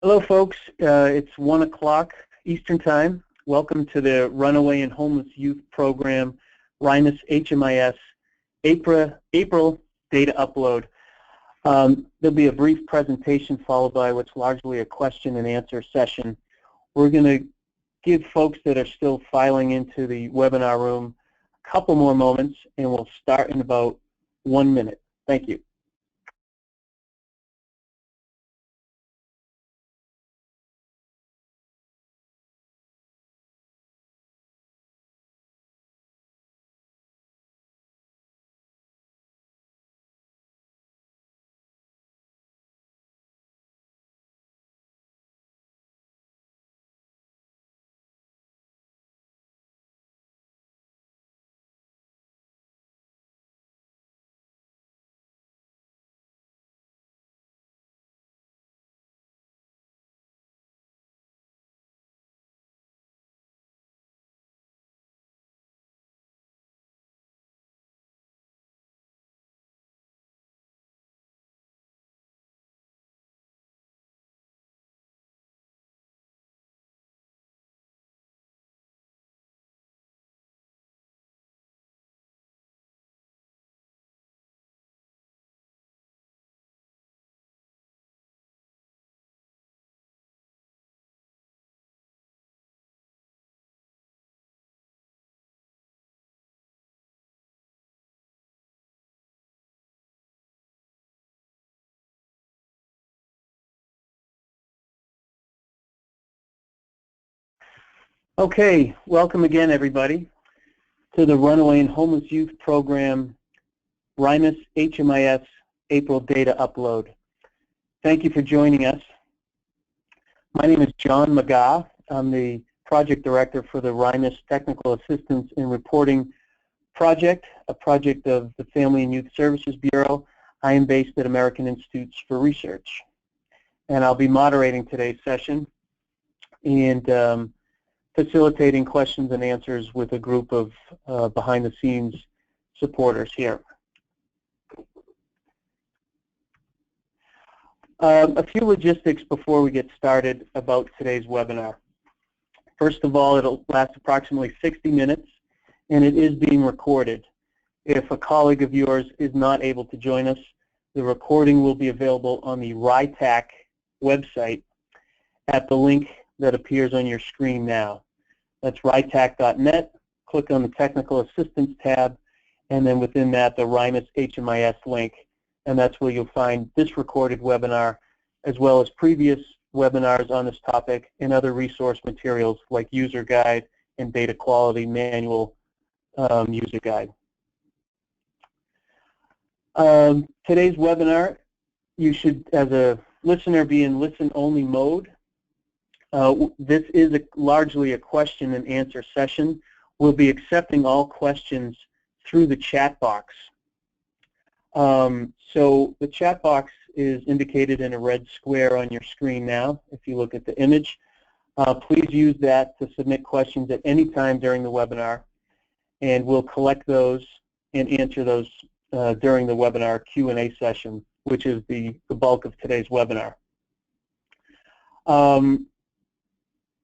Hello, folks. It's 1 o'clock Eastern Time. Welcome to the Runaway and Homeless Youth Program, RHYMIS HMIS, April data upload. There'll be a brief presentation followed by what's largely a question and answer session. We're going to give folks that are still filing into the webinar room a couple more moments, and we'll start in about 1 minute. Thank you. Okay, welcome again, everybody, to the Runaway and Homeless Youth Program, RHYMIS HMIS April data upload. Thank you for joining us. My name is John McGah. I'm the project director for the RHYMIS Technical Assistance in Reporting project, a project of the Family and Youth Services Bureau. I am based at American Institutes for Research, and I'll be moderating today's session and facilitating questions and answers with a group of behind-the-scenes supporters here. A few logistics before we get started about today's webinar. First of all, it'll last approximately 60 minutes, and it is being recorded. If a colleague of yours is not able to join us, the recording will be available on the RHYTAC website at the link that appears on your screen now. That's RHYTAC.net. Click on the Technical Assistance tab, and then within that, the RHYMIS HMIS link, and that's where you'll find this recorded webinar, as well as previous webinars on this topic and other resource materials like user guide and data quality manual user guide. Today's webinar, you should, as a listener, be in listen-only mode. This is largely a question and answer session. We'll be accepting all questions through the chat box. So the chat box is indicated in a red square on your screen now. If you look at the image, please use that to submit questions at any time during the webinar, and we'll collect those and answer those during the webinar Q&A session, which is the bulk of today's webinar.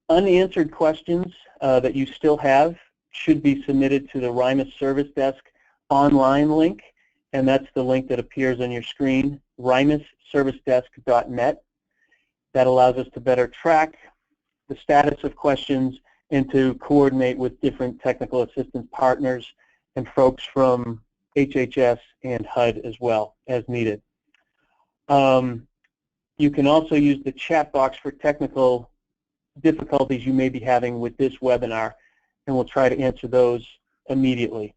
Unanswered questions that you still have should be submitted to the RHYMIS Service Desk online link, and that's the link that appears on your screen, RHYMISServiceDesk.net. That allows us to better track the status of questions and to coordinate with different technical assistance partners and folks from HHS and HUD as well as needed. You can also use the chat box for technical difficulties you may be having with this webinar, and we'll try to answer those immediately.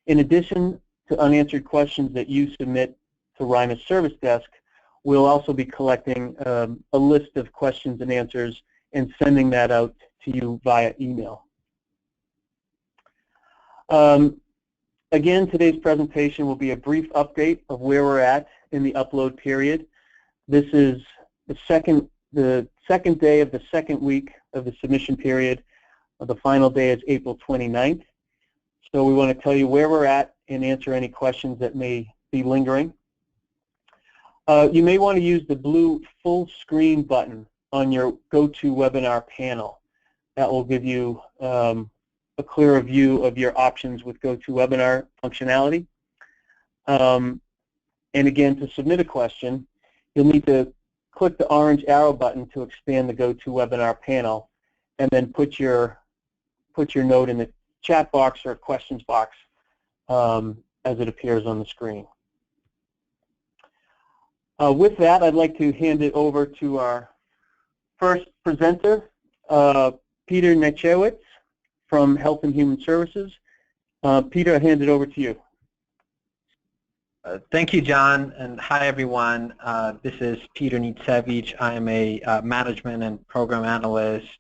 In addition to unanswered questions that you submit to RHYMIS Service Desk, we'll also be collecting a list of questions and answers and sending that out to you via email. Again, today's presentation will be a brief update of where we're at in the upload period. This is the second day of the second week of the submission period. The final day is April 29th. So we want to tell you where we're at and answer any questions that may be lingering. You may want to use the blue full screen button on your GoToWebinar panel. That will give you a clearer view of your options with GoToWebinar functionality. And again, to submit a question, you'll need to click the orange arrow button to expand the GoToWebinar panel, and then put your note in the chat box or questions box as it appears on the screen. With that, I'd like to hand it over to our first presenter, Peter Nicewicz from Health and Human Services. Peter, I hand it over to you. Thank you, John, and hi, everyone. This is Peter Nicewicz. I am a management and program analyst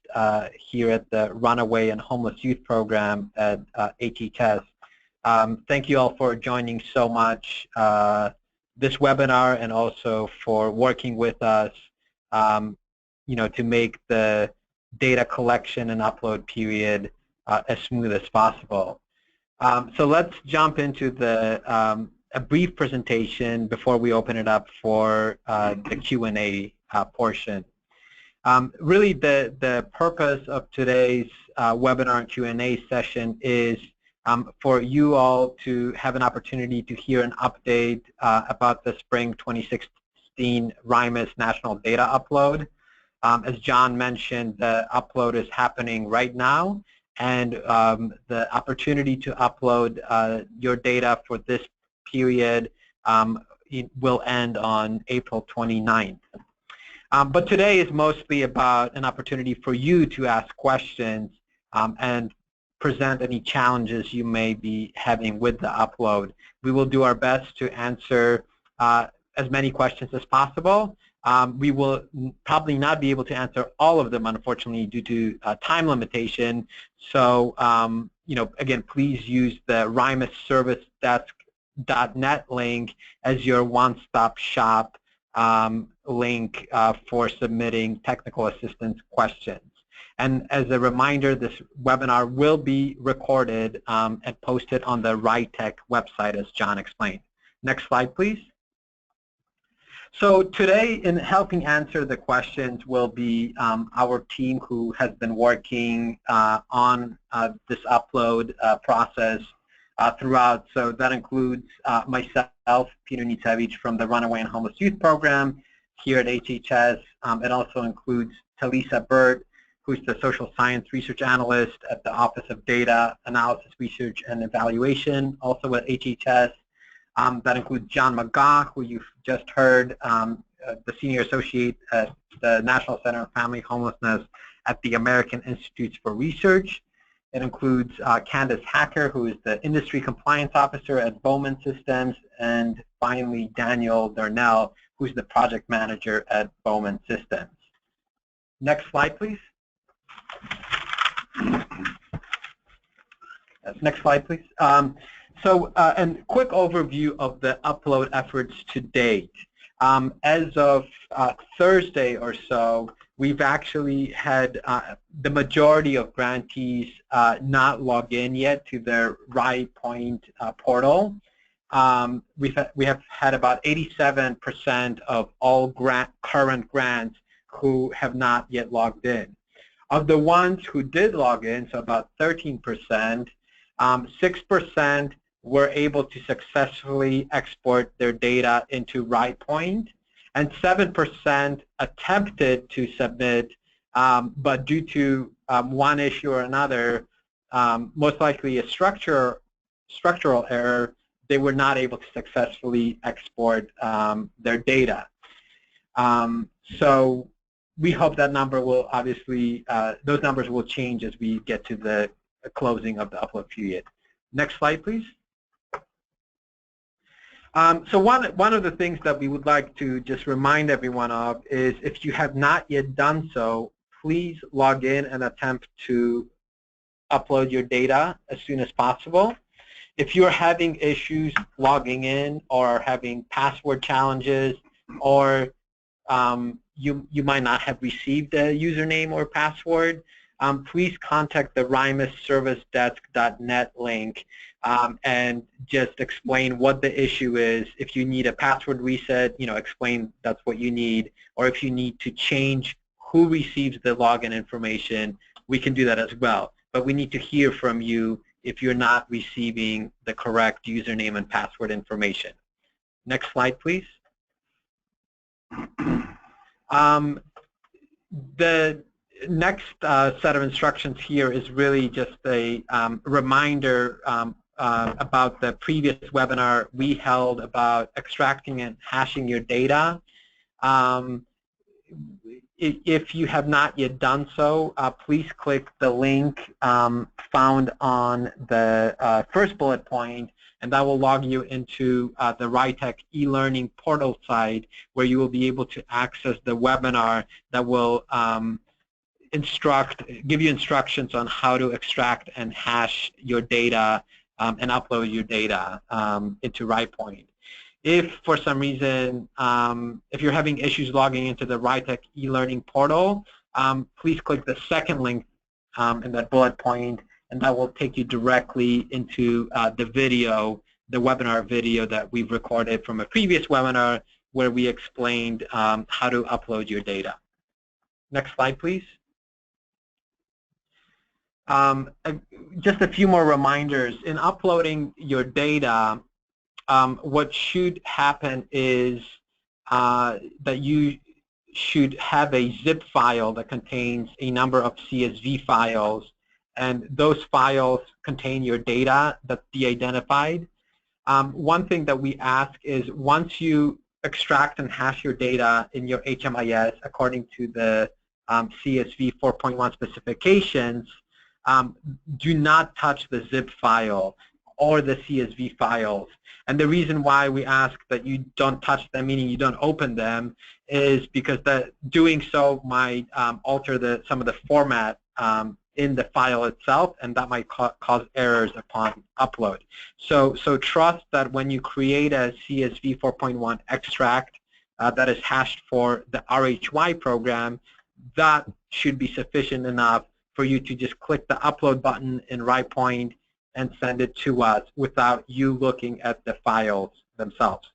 here at the Runaway and Homeless Youth Program at HHS. Thank you all for joining so much this webinar, and also for working with us, to make the data collection and upload period as smooth as possible. So let's jump into a brief presentation before we open it up for the Q&A portion. Really, the purpose of today's webinar and Q&A session is for you all to have an opportunity to hear an update about the Spring 2016 RHYMIS National Data Upload. As John mentioned, the upload is happening right now, and the opportunity to upload your data for this period will end on April 29th. But today is mostly about an opportunity for you to ask questions and present any challenges you may be having with the upload. We will do our best to answer as many questions as possible. We will probably not be able to answer all of them, unfortunately, due to time limitation. So, again, please use the RHYMISservicedesk.net link as your one-stop shop link for submitting technical assistance questions. And as a reminder, this webinar will be recorded and posted on the RHYTech website, as John explained. Next slide, please. So today, in helping answer the questions, will be our team who has been working on this upload process throughout. So that includes myself, Peter Nicewicz, from the Runaway and Homeless Youth Program here at HHS. It also includes Telisa Burt, who's the Social Science Research Analyst at the Office of Data Analysis, Research, and Evaluation, also at HHS. That includes John McGah, who you've just heard, the Senior Associate at the National Center on Family Homelessness at the American Institutes for Research. It includes Candice Hacker, who is the Industry Compliance Officer at Bowman Systems, and finally Daniel Darnell, who's the Project Manager at Bowman Systems. Next slide, please. Next slide, please. And quick overview of the upload efforts to date. As of Thursday or so, we've actually had the majority of grantees not log in yet to their RHY-Point portal. We have had about 87% of all current grants who have not yet logged in. Of the ones who did log in, so about 13%, 6% were able to successfully export their data into RHY-Point, and 7% attempted to submit, but due to one issue or another, most likely a structural error, they were not able to successfully export their data. So we hope that number will obviously, those numbers will change as we get to the closing of the upload period. Next slide, please. So one of the things that we would like to just remind everyone of is, if you have not yet done so, please log in and attempt to upload your data as soon as possible. If you're having issues logging in, or having password challenges, or you might not have received a username or password, please contact the RHYMISservicedesk.net link and just explain what the issue is. If you need a password reset, explain that's what you need, or if you need to change who receives the login information, we can do that as well. But we need to hear from you if you're not receiving the correct username and password information. Next slide, please. The next set of instructions here is really just a reminder about the previous webinar we held about extracting and hashing your data. If you have not yet done so, please click the link found on the first bullet point, and that will log you into the RHYTech e-learning portal site, where you will be able to access the webinar that will give you instructions on how to extract and hash your data and upload your data into RHYPoint. If for some reason, if you're having issues logging into the RHYTech e-learning portal, please click the second link in that bullet point, and that will take you directly into the video, the webinar video that we've recorded from a previous webinar where we explained how to upload your data. Next slide, please. Just a few more reminders. In uploading your data, what should happen is that you should have a zip file that contains a number of CSV files, and those files contain your data that's de-identified. One thing that we ask is, once you extract and hash your data in your HMIS according to the CSV 4.1 specifications, do not touch the zip file or the CSV files. And the reason why we ask that you don't touch them, meaning you don't open them, is because doing so might alter some of the format in the file itself, and that might cause errors upon upload. So trust that when you create a CSV 4.1 extract that is hashed for the RHY program, that should be sufficient enough for you to just click the upload button in RHYPoint and send it to us without you looking at the files themselves.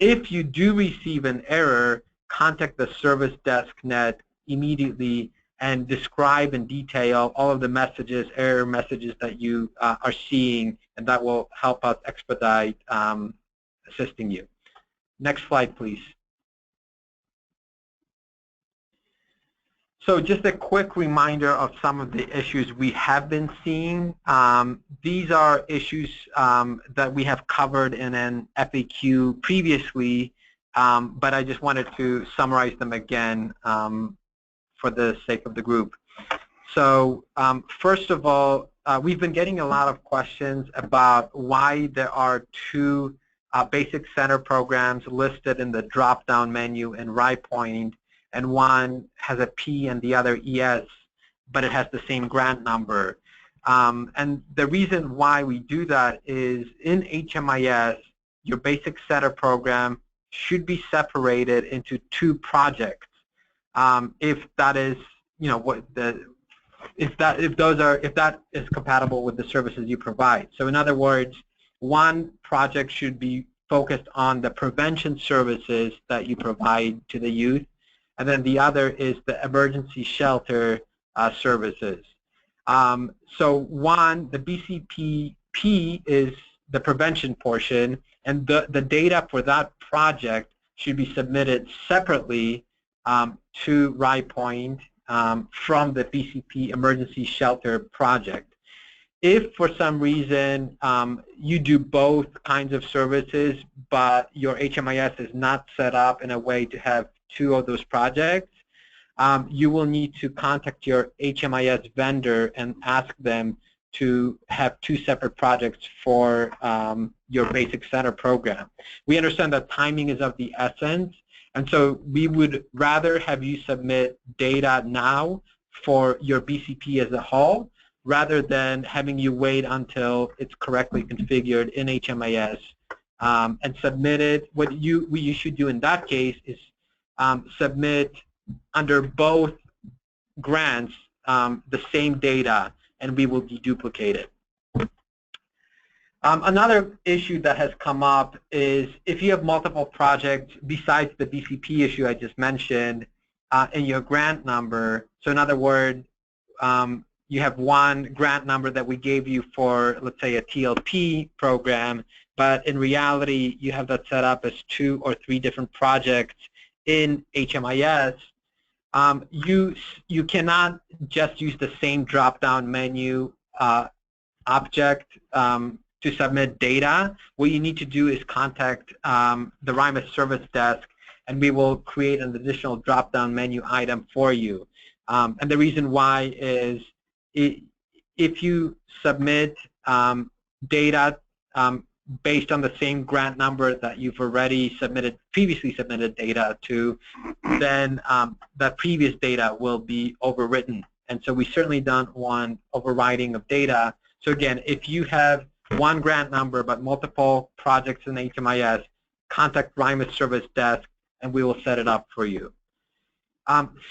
If you do receive an error, contact the service desk net immediately and describe in detail all of the messages, error messages that you are seeing, and that will help us expedite assisting you. Next slide, please. So just a quick reminder of some of the issues we have been seeing. These are issues that we have covered in an FAQ previously, but I just wanted to summarize them again for the sake of the group. So first of all, we've been getting a lot of questions about why there are two basic center programs listed in the drop-down menu in RHYPoint, and one has a P and the other ES, but it has the same grant number. And the reason why we do that is, in HMIS, your basic center program should be separated into two projects. If that is, if that is compatible with the services you provide. So in other words, one project should be focused on the prevention services that you provide to the youth, and then the other is the emergency shelter services. So one, the BCPP is the prevention portion, and the data for that project should be submitted separately to RHYPoint from the BCP emergency shelter project. If for some reason you do both kinds of services, but your HMIS is not set up in a way to have two of those projects, you will need to contact your HMIS vendor and ask them to have two separate projects for your basic center program. We understand that timing is of the essence, and so we would rather have you submit data now for your BCP as a whole, rather than having you wait until it's correctly configured in HMIS and submit it. What you should do in that case is submit under both grants the same data, and we will deduplicate it. Another issue that has come up is, if you have multiple projects besides the BCP issue I just mentioned, in your grant number. So in other words, you have one grant number that we gave you for, let's say, a TLP program, but in reality, you have that set up as 2 or 3 different projects in HMIS. You cannot just use the same drop-down menu object to submit data. What you need to do is contact the RHYMIS service desk, and we will create an additional drop-down menu item for you. And the reason why is if you submit data based on the same grant number that you've already previously submitted data to, then that previous data will be overwritten. And so we certainly don't want overriding of data. So again, if you have one grant number but multiple projects in HMIS, contact RHYMIS service desk and we will set it up for you.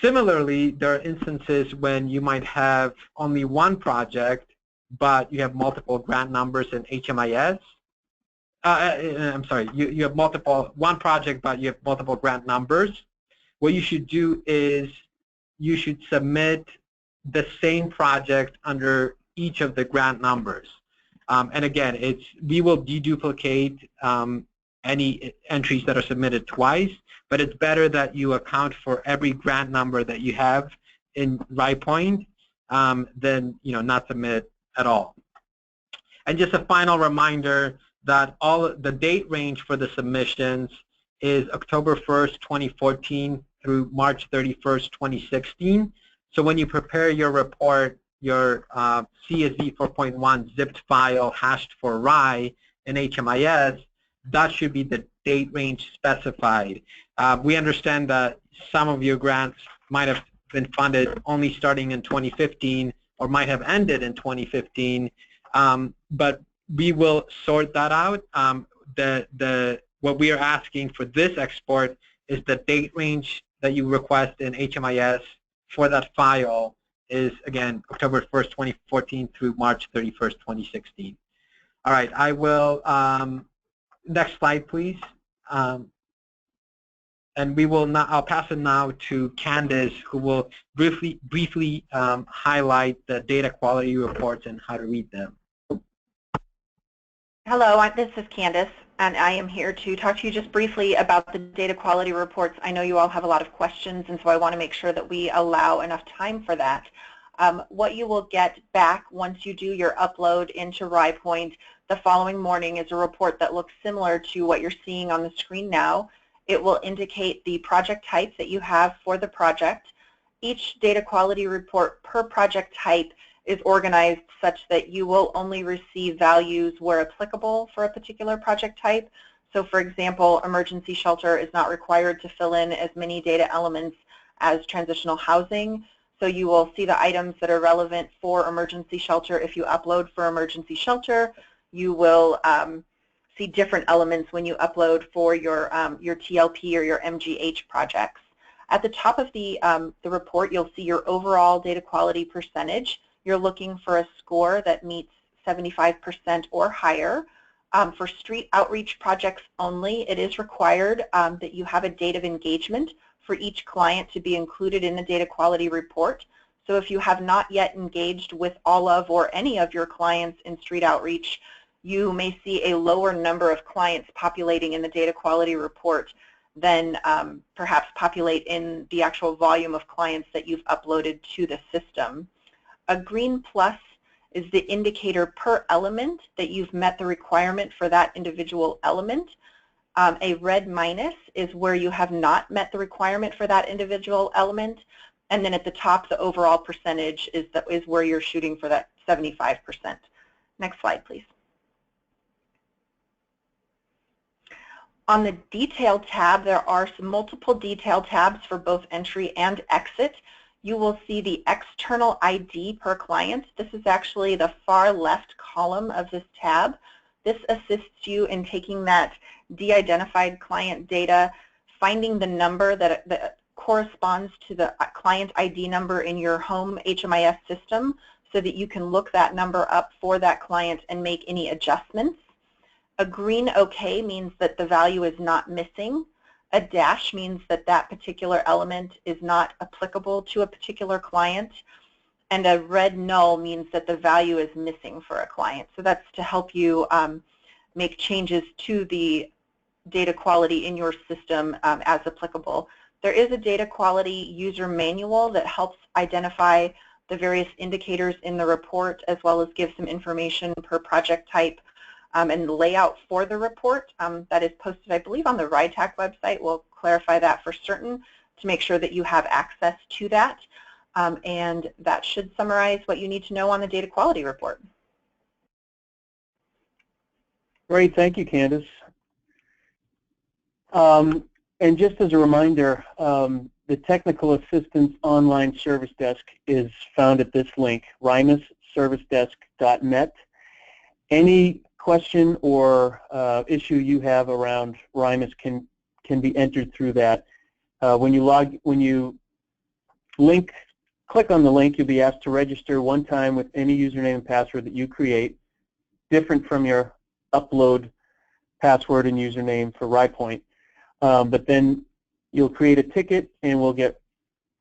Similarly, there are instances when you might have only one project but you have multiple grant numbers in HMIS. I'm sorry, you have one project but you have multiple grant numbers. What you should do is you should submit the same project under each of the grant numbers. And again, we will deduplicate any entries that are submitted twice, but it's better that you account for every grant number that you have in RHYPoint than not submit at all. And just a final reminder that the date range for the submissions is October 1st, 2014 through March 31st, 2016. So when you prepare your report, your CSV 4.1 zipped file hashed for RHY in HMIS, that should be the date range specified. We understand that some of your grants might have been funded only starting in 2015 or might have ended in 2015, but we will sort that out. What we are asking for this export is the date range that you request in HMIS for that file is, again, October 1st, 2014 through March 31st, 2016. All right, I will, next slide, please. And we will now, I'll pass it now to Candice, who will briefly highlight the data quality reports and how to read them. Hello, this is Candice, and I am here to talk to you just briefly about the data quality reports. I know you all have a lot of questions, and so I want to make sure that we allow enough time for that. What you will get back once you do your upload into RHYPoint the following morning is a report that looks similar to what you're seeing on the screen now. It will indicate the project type that you have for the project. Each data quality report per project type is organized such that you will only receive values where applicable for a particular project type. So for example, emergency shelter is not required to fill in as many data elements as transitional housing. So you will see the items that are relevant for emergency shelter. If you upload for emergency shelter, you will see different elements when you upload for your TLP or your MGH projects. At the top of the report, you'll see your overall data quality percentage. You're looking for a score that meets 75% or higher. For street outreach projects only, it is required that you have a date of engagement for each client to be included in the data quality report. So if you have not yet engaged with all of or any of your clients in street outreach, you may see a lower number of clients populating in the data quality report than perhaps populate in the actual volume of clients that you've uploaded to the system. A green plus is the indicator per element that you've met the requirement for that individual element. A red minus is where you have not met the requirement for that individual element. And then at the top, the overall percentage is where you're shooting for that 75%. Next slide, please. On the detail tab, there are some multiple detail tabs for both entry and exit. You will see the external ID per client. This is actually the far left column of this tab. This assists you in taking that de-identified client data, finding the number that corresponds to the client ID number in your home HMIS system so that you can look that number up for that client and make any adjustments. A green OK means that the value is not missing. A dash means that that particular element is not applicable to a particular client, and a red null means that the value is missing for a client. So that's to help you make changes to the data quality in your system as applicable. There is a data quality user manual that helps identify the various indicators in the report, as well as give some information per project type and layout for the report. That is posted, I believe, on the RHYTAC website. We'll clarify that for certain to make sure that you have access to that. And that should summarize what you need to know on the data quality report. Great, thank you, Candice. And just as a reminder, the Technical Assistance Online Service Desk is found at this link, RHYMISServicedesk.net. Any question or issue you have around RHYMIS can be entered through that. When you click on the link, you'll be asked to register one time with any username and password that you create, different from your upload password and username for RHYPoint. But then you'll create a ticket and we'll get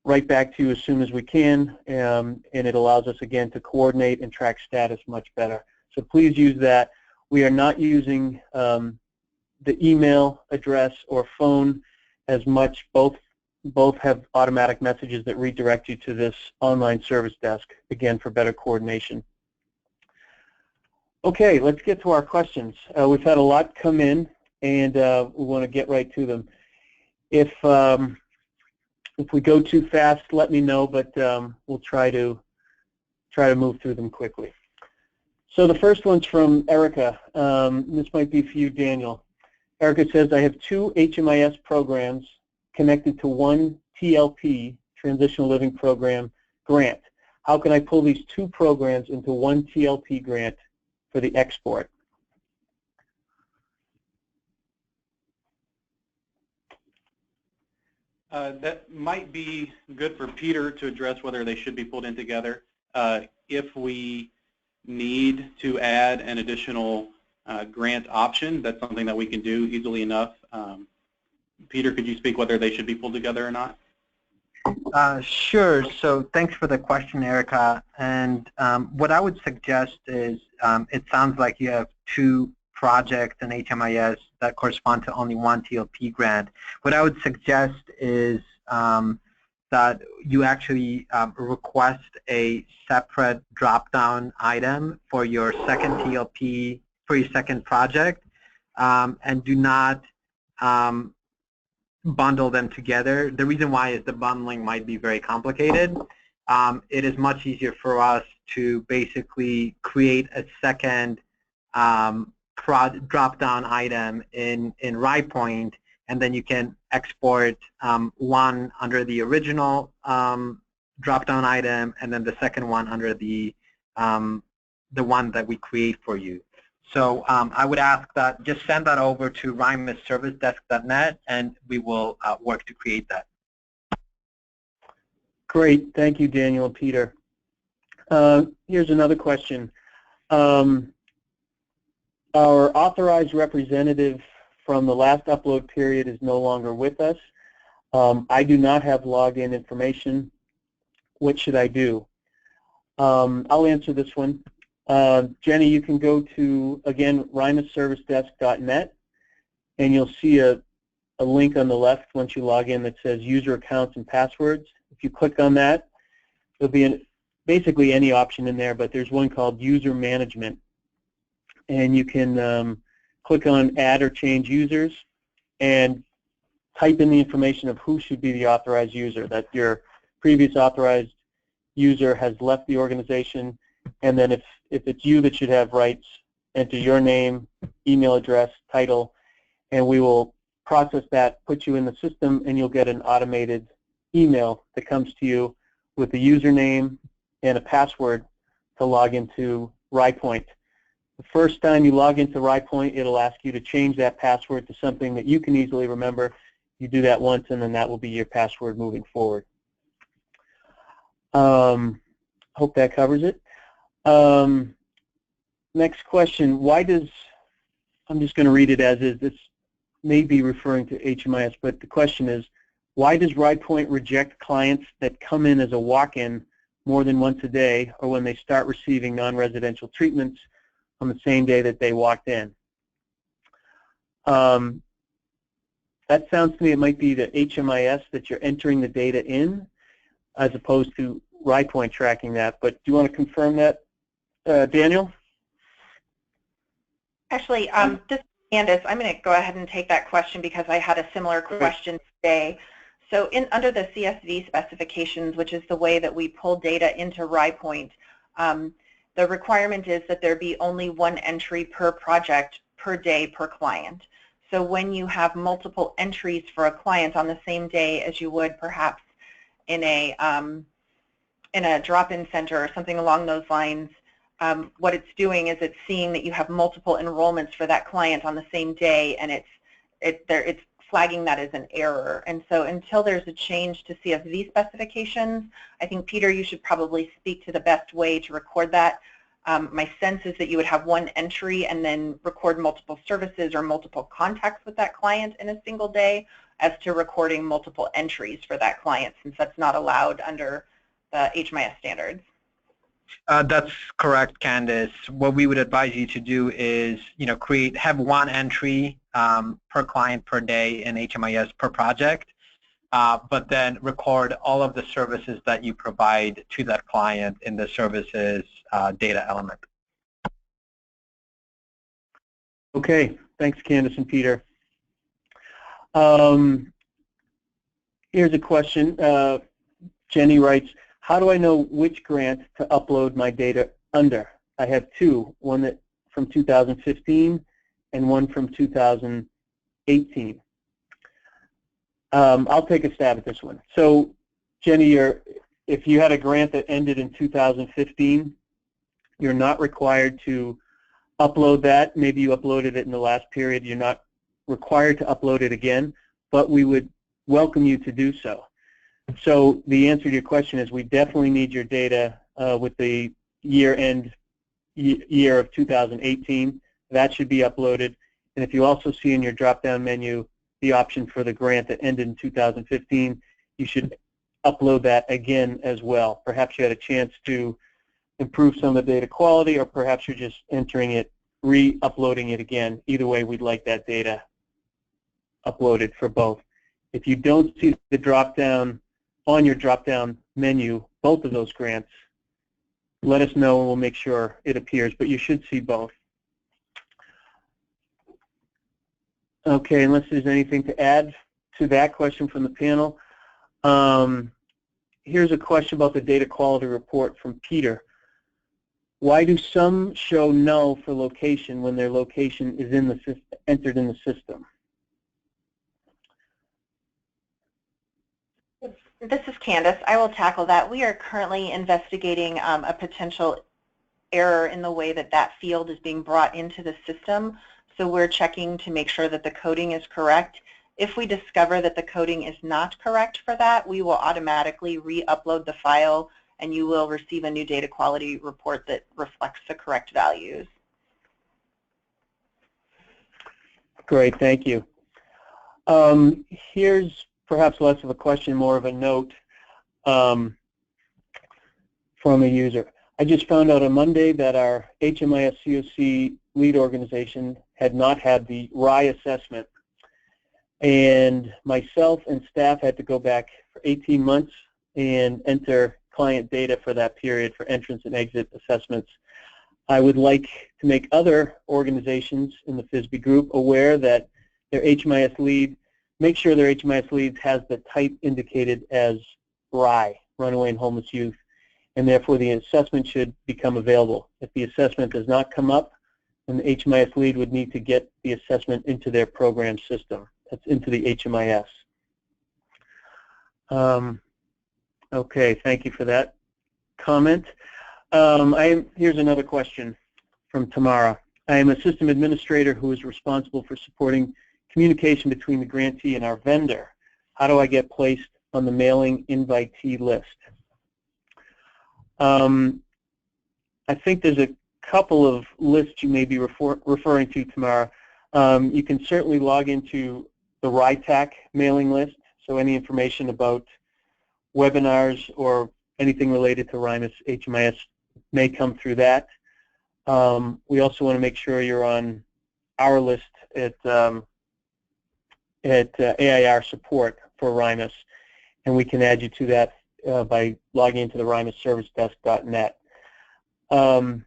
right back to you as soon as we can, and it allows us again to coordinate and track status much better. So please use that. We are not using the email address or phone as much. Both have automatic messages that redirect you to this online service desk, again, for better coordination. Okay, let's get to our questions. We've had a lot come in, and we want to get right to them. If we go too fast, let me know, but we'll try to move through them quickly. So the first one's from Erica. This might be for you, Daniel. Erica says, I have 2 HMIS programs connected to one TLP, Transitional Living Program, grant. How can I pull these 2 programs into one TLP grant for the export? That might be good for Peter to address whether they should be pulled in together. If we need to add an additional grant option, that's something that we can do easily enough. Peter, could you speak whether they should be pulled together or not? Sure. So thanks for the question, Erica. And what I would suggest is it sounds like you have 2 projects in HMIS that correspond to only one TLP grant. What I would suggest is that you actually request a separate drop-down item for your second TLP, for your second project, and do not bundle them together. The reason why is the bundling might be very complicated. It is much easier for us to basically create a second drop-down item in RHYPoint, and then you can export one under the original drop-down item, and then the second one under the one that we create for you. So I would ask that just send that over to RHYMISServicedesk.net, and we will work to create that. Great, thank you, Daniel and Peter. Here's another question. Our authorized representative from the last upload period is no longer with us. I do not have login information. What should I do? I'll answer this one. Jenny, you can go to, again, RHYMISServicedesk.net, and you'll see a link on the left once you log in that says user accounts and passwords. If you click on that, there'll be basically any option in there, but there's one called user management. And you can click on add or change users and type in the information of who should be the authorized user, that your previous authorized user has left the organization, and then if it's you that should have rights, enter your name, email address, title, and we will process that, put you in the system, and you'll get an automated email that comes to you with a username and a password to log into RHYPoint. The first time you log into RHYPoint, it'll ask you to change that password to something that you can easily remember. You do that once, and then that will be your password moving forward. Hope that covers it. Next question, why does, I'm just going to read it as is, this may be referring to HMIS, but the question is, why does RHY reject clients that come in as a walk-in more than once a day, or when they start receiving non-residential treatments on the same day that they walked in? That sounds to me it might be the HMIS that you're entering the data in, as opposed to RHY tracking that. But do you want to confirm that, Daniel? Actually, this is Candice. I'm going to go ahead and take that question because I had a similar question today. So under the CSV specifications, which is the way that we pull data into RHY, the requirement is that there be only one entry per project per day per client. So when you have multiple entries for a client on the same day as you would perhaps in a drop-in center or something along those lines, what it's doing is it's seeing that you have multiple enrollments for that client on the same day, and it's flagging that as an error. And so until there's a change to CSV specifications, I think, Peter, you should probably speak to the best way to record that. My sense is that you would have one entry and then record multiple services or multiple contacts with that client in a single day, as to recording multiple entries for that client, since that's not allowed under the HMIS standards. That's correct, Candice. What we would advise you to do is, have one entry per client per day in HMIS per project, but then record all of the services that you provide to that client in the services data element. Okay, thanks, Candice and Peter. Here's a question. Jenny writes, how do I know which grant to upload my data under? I have two, one from 2015 and one from 2018. I'll take a stab at this one. So, Jenny, if you had a grant that ended in 2015, you're not required to upload that. Maybe you uploaded it in the last period. You're not required to upload it again, but we would welcome you to do so. So the answer to your question is we definitely need your data with the year of 2018. That should be uploaded. And if you also see in your drop-down menu the option for the grant that ended in 2015, you should upload that again as well. Perhaps you had a chance to improve some of the data quality, or perhaps you're just entering it, re-uploading it again. Either way, we'd like that data uploaded for both. If you don't see the drop-down on your drop-down menu, both of those grants, let us know and we'll make sure it appears, but you should see both. Okay, unless there's anything to add to that question from the panel. Here's a question about the data quality report from Peter. Why do some show null for location when their location is in the system, entered in the system? This is Candice. I will tackle that. We are currently investigating a potential error in the way that that field is being brought into the system. So we're checking to make sure that the coding is correct. If we discover that the coding is not correct for that, we will automatically re-upload the file, and you will receive a new data quality report that reflects the correct values. Great, thank you. Here's perhaps less of a question, more of a note from a user. I just found out on Monday that our HMIS COC lead organization had not had the RHY assessment, and myself and staff had to go back for 18 months and enter client data for that period for entrance and exit assessments. I would like to make other organizations in the FYSB group aware that their HMIS lead, make sure their HMIS leads has the type indicated as RHY, Runaway and Homeless Youth, and therefore the assessment should become available. If the assessment does not come up, then the HMIS lead would need to get the assessment into their program system. That's into the HMIS. Okay, thank you for that comment. Here's another question from Tamara. I am a system administrator who is responsible for supporting communication between the grantee and our vendor. How do I get placed on the mailing invitee list? I think there's a couple of lists you may be referring to, Tamara. You can certainly log into the RHYTAC mailing list, so any information about webinars or anything related to RHYMIS HMIS may come through that. We also want to make sure you're on our list at AIR support for RHYMIS, and we can add you to that by logging into the RHYMISservicedesk.net. To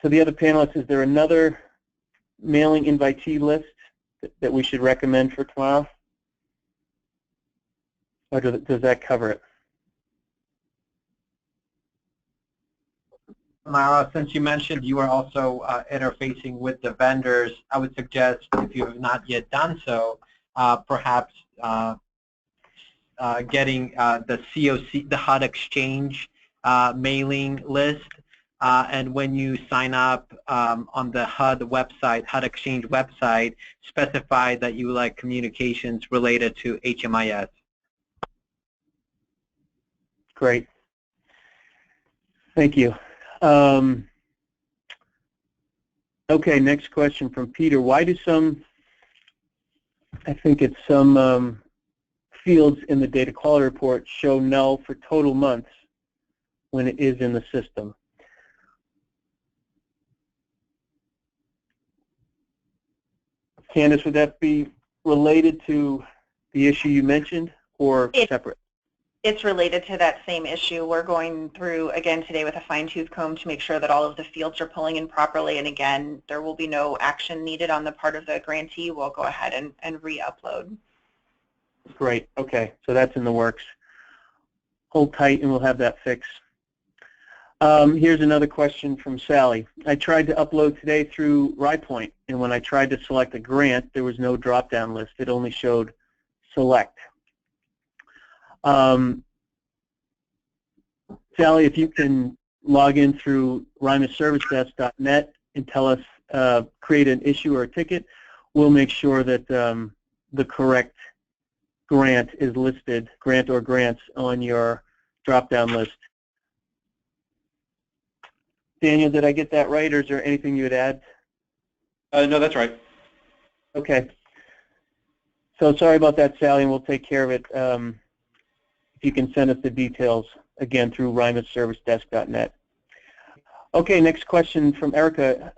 the other panelists, is there another mailing invitee list that we should recommend for tomorrow? Or does that cover it? Mara, since you mentioned you are also interfacing with the vendors, I would suggest, if you have not yet done so, perhaps getting the COC, the HUD Exchange mailing list, and when you sign up on the HUD website, HUD Exchange website, specify that you like communications related to HMIS. Great. Thank you. Okay, next question from Peter. Why do some, I think it's some fields in the data quality report show null for total months when it is in the system? Candice, would that be related to the issue you mentioned or separate? It's related to that same issue. We're going through again today with a fine-tooth comb to make sure that all of the fields are pulling in properly, and again, there will be no action needed on the part of the grantee. We'll go ahead and re-upload. Great. Okay, so that's in the works. Hold tight and we'll have that fixed. Here's another question from Sally. I tried to upload today through RHYPoint, and when I tried to select a grant, there was no drop-down list. It only showed select. Sally, if you can log in through RHYMISservicedesk.net and tell us, create an issue or a ticket, we'll make sure that the correct grant is listed, grant or grants, on your drop-down list. Daniel, did I get that right, or is there anything you would add? No, that's right. Okay. So sorry about that, Sally, and we'll take care of it. If you can send us the details, again, through RHYMISservicedesk.net. Okay, next question from Erica.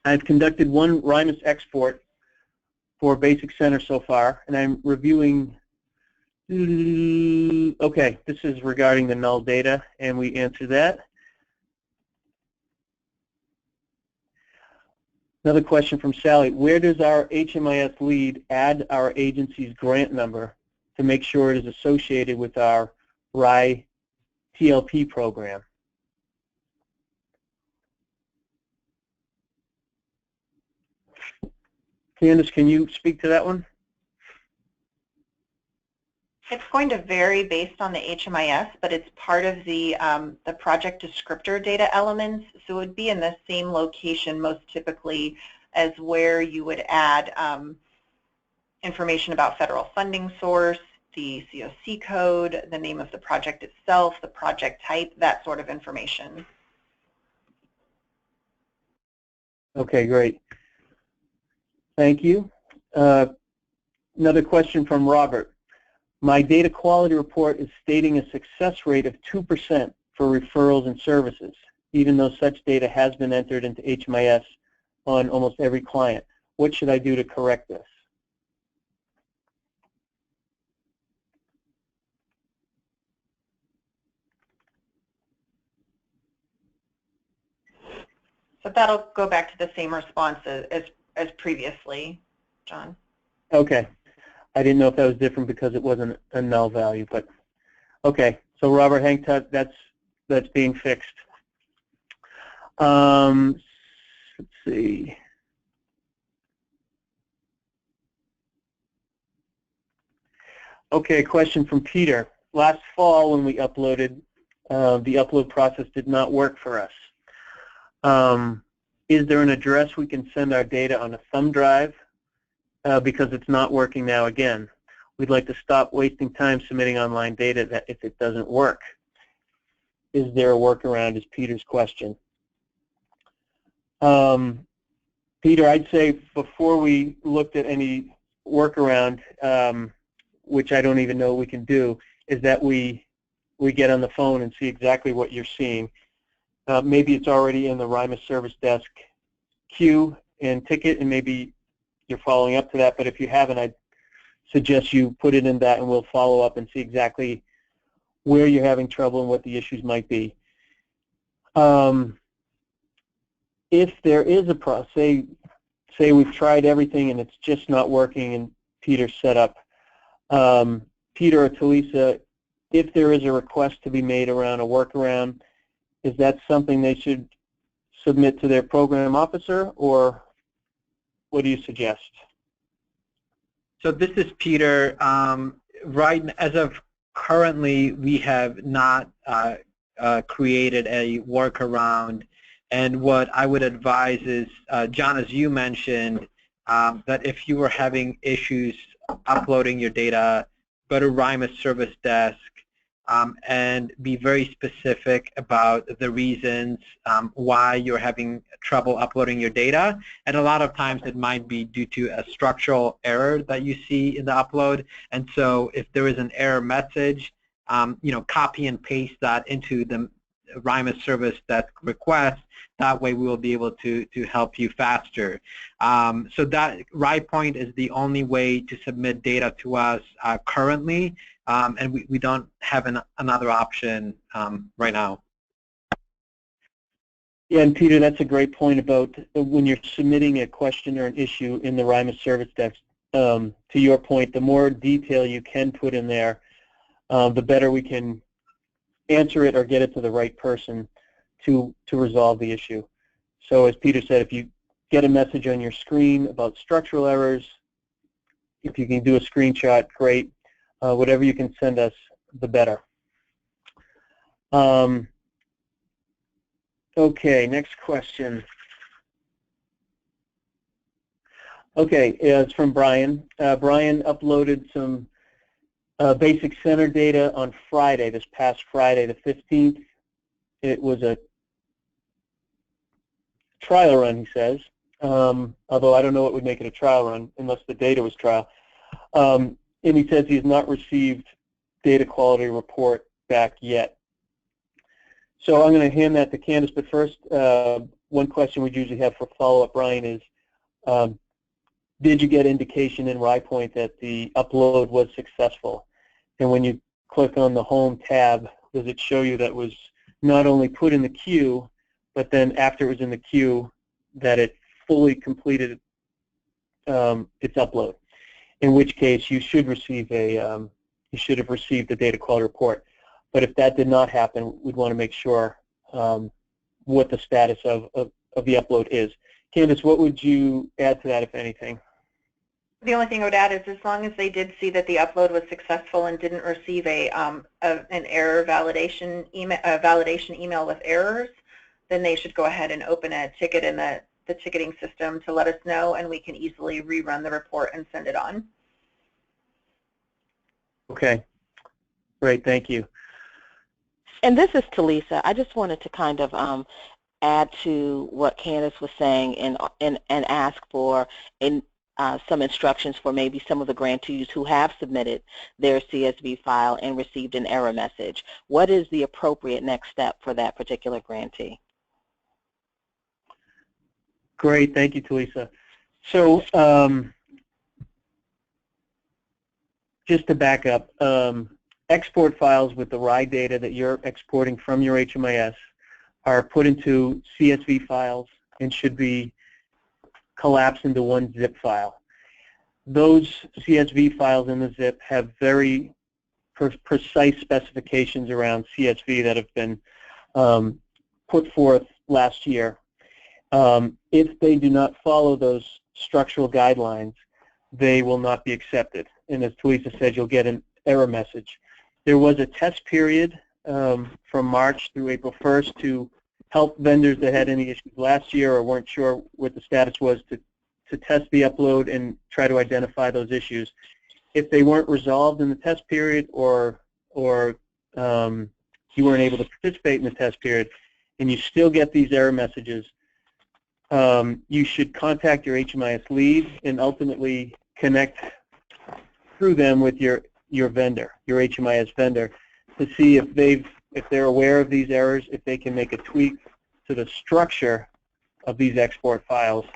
I've conducted one RHYMIS export for Basic Center so far, and I'm reviewing. Okay, this is regarding the null data, and we answer that. Another question from Sally. Where does our HMIS lead add our agency's grant number to make sure it is associated with our RHY TLP program? Candice, can you speak to that one? It's going to vary based on the HMIS, but it's part of the project descriptor data elements, so it would be in the same location most typically as where you would add information about federal funding source, the COC code, the name of the project itself, the project type, that sort of information. Okay, great. Thank you. Another question from Robert. My data quality report is stating a success rate of 2% for referrals and services, even though such data has been entered into HMIS on almost every client. What should I do to correct this? So that'll go back to the same response as previously, John. Okay. I didn't know if that was different because it wasn't a null value, but okay. So Robert, hang tight. That's being fixed. Let's see. Okay, question from Peter. Last fall when we uploaded, the upload process did not work for us. Is there an address we can send our data on a thumb drive? Because it's not working now again. We'd like to stop wasting time submitting online data that if it doesn't work. Is there a workaround is Peter's question. Peter, I'd say before we looked at any workaround, which I don't even know we can do, is that we get on the phone and see exactly what you're seeing. Maybe it's already in the RHYMIS service desk queue and ticket, and maybe you're following up to that. But if you haven't, I'd suggest you put it in that, and we'll follow up and see exactly where you're having trouble and what the issues might be. If there is a process, say we've tried everything and it's just not working and Peter's set up, Peter or Telisa, if there is a request to be made around a workaround, is that something they should submit to their program officer, or what do you suggest? So this is Peter. Right, as of currently, we have not created a workaround. And what I would advise is, John, as you mentioned, that if you were having issues uploading your data, go to RHYMIS service desk and be very specific about the reasons why you're having trouble uploading your data. And a lot of times it might be due to a structural error that you see in the upload. And so if there is an error message, copy and paste that into the RHYMIS service desk request. That way we will be able to help you faster. So that RHYPoint is the only way to submit data to us currently, and we don't have another option right now. Yeah, and Peter, that's a great point about when you're submitting a question or an issue in the RHYMIS service desk. To your point, the more detail you can put in there, the better we can answer it or get it to the right person to resolve the issue. So as Peter said, if you get a message on your screen about structural errors, if you can do a screenshot, great. Whatever you can send us, the better. Okay, next question. Okay, it's from Brian. Brian uploaded some basic center data on Friday, this past Friday, the 15th. It was a trial run, he says, although I don't know what would make it a trial run unless the data was trial. And he says he has not received data quality report back yet. So I'm going to hand that to Candice, but first, one question we usually have for follow-up, Brian, is did you get indication in RHYPoint that the upload was successful? And when you click on the Home tab, does it show you that was not only put in the queue, but then after it was in the queue, that it fully completed its upload? In which case, you should receive you should have received the data quality report. But if that did not happen, we'd want to make sure what the status of the upload is. Candice, what would you add to that, if anything? The only thing I would add is, as long as they did see that the upload was successful and didn't receive an error validation email with errors, then they should go ahead and open a ticket in the ticketing system to let us know, and we can easily rerun the report and send it on. Okay, great, thank you. And this is Telisa. I just wanted to kind of add to what Candice was saying and ask for some instructions for maybe some of the grantees who have submitted their CSV file and received an error message. What is the appropriate next step for that particular grantee? Great, thank you, Telisa. So just to back up, export files with the RHY data that you're exporting from your HMIS are put into CSV files and should be collapsed into one zip file. Those CSV files in the zip have very precise specifications around CSV that have been put forth last year. If they do not follow those structural guidelines, they will not be accepted. And as Telisa said, you'll get an error message. There was a test period from March through April 1st to help vendors that had any issues last year or weren't sure what the status was to test the upload and try to identify those issues. If they weren't resolved in the test period or you weren't able to participate in the test period and you still get these error messages, you should contact your HMIS lead and ultimately connect through them with your vendor, your HMIS vendor, to see if they're aware of these errors, if they can make a tweak to the structure of these export files,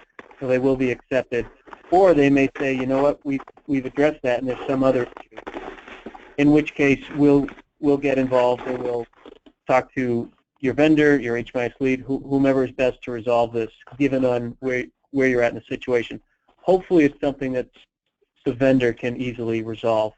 so they will be accepted. Or they may say, you know what, we've addressed that and there's some other issue. In which case we'll get involved and we'll talk to your vendor, your HMIS lead, whomever is best to resolve this, given on where you're at in the situation. Hopefully it's something that the vendor can easily resolve.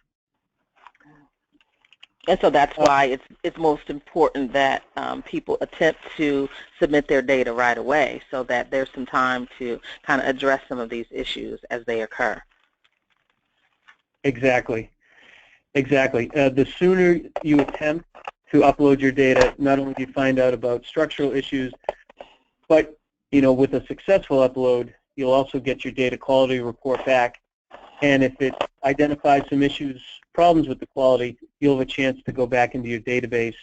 And so that's why it's most important that people attempt to submit their data right away, so that there's some time to kind of address some of these issues as they occur. Exactly. Exactly. The sooner you attempt to upload your data, not only do you find out about structural issues, but with a successful upload, you'll also get your data quality report back. And if it identifies some issues, problems with the quality, you'll have a chance to go back into your database,